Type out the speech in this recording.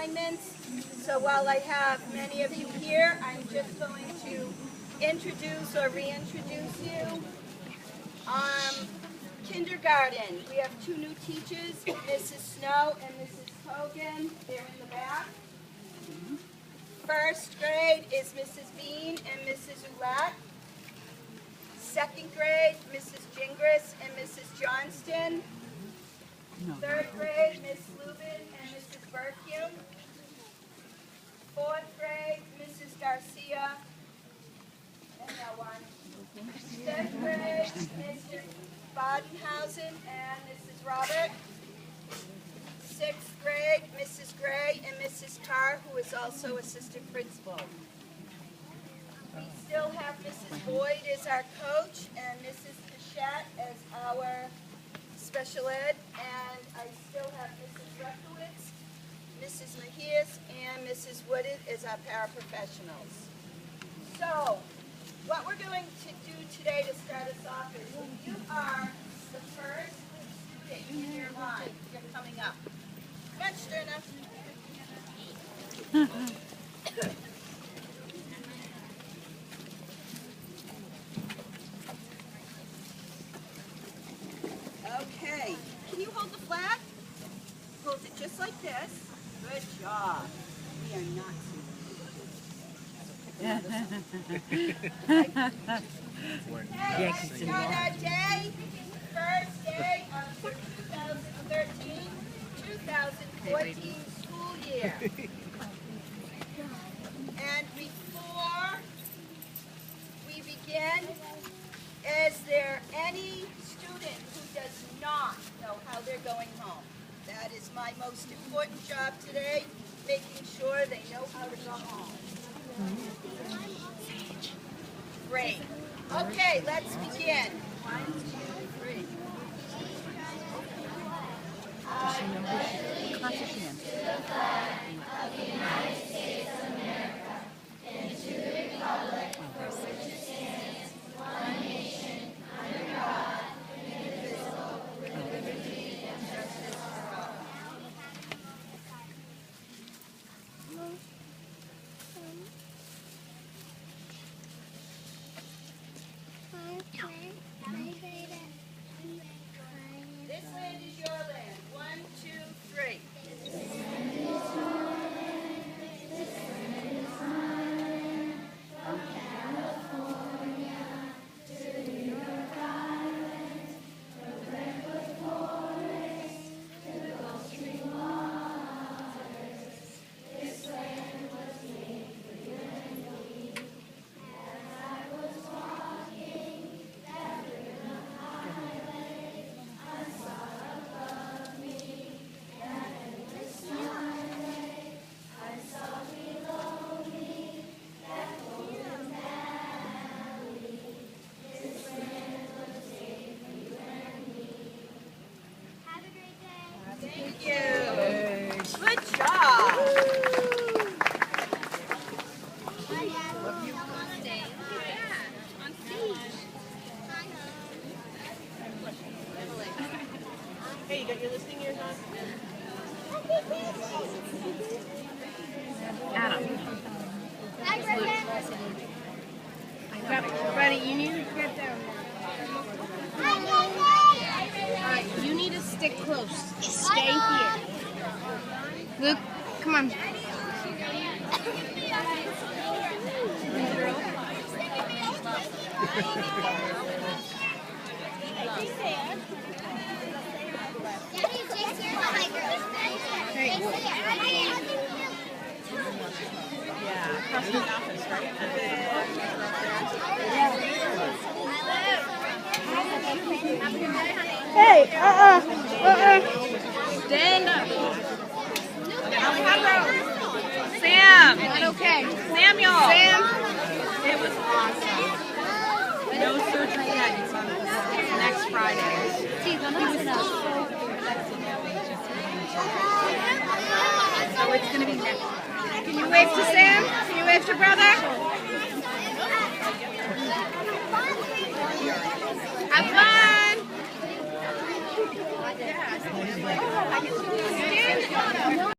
assignments. So while I have many of you here, I'm just going to introduce or reintroduce you. Kindergarten, we have two new teachers, Mrs. Snow and Mrs. Hogan. They're in the back. First grade is Mrs. Bean and Mrs. Ouellette. Second grade, Mrs. Gingras and Mrs. Johnston. Third grade, Miss Lubin and Mrs. Berkhume. Fourth grade, Mrs. Garcia and no one. Fifth grade, Mr. Badenhausen and Mrs. Robert. Sixth grade, Mrs. Gray and Mrs. Carr, who is also assistant principal. We still have Mrs. Boyd as our coach and Mrs. Pichette as our special ed, and I still have Mrs. Rekowitz, Mrs. Mejias, and Mrs. Woodard as our paraprofessionals. So, what we're going to do today to start us off is you are the first student in your line. You're coming up. Come on, Sterna. Okay. Can you hold the flag? Hold it just like this. Good job. We are not Okay, let's start our day. First day of the 2013-2014 school year. And before we begin, is there any student who does not know how they're going home? That is my most important job today, making sure they know how to go home. Great. Okay, let's begin. 1, 2, 3. I pledge allegiance to the flag of the United States of America and to the republic for which it stands, one nation, under God, indivisible, with liberty and justice for all. This land is your land. 1, 2, 3. Thank you. Good job. Hey, you got your listening ears on? Adam. Hi, Griffin. Buddy, you need to get down. Hi, You need to stick close. Stay here. Luke, come on. Yeah, across the office, right? Hey, Stand up. Sam. Okay. Samuel. Sam. It was awesome. No surgery yet. It's on next Friday. So it's going to be next Friday. Can you wave to Sam? Can you wave to brother? Have fun.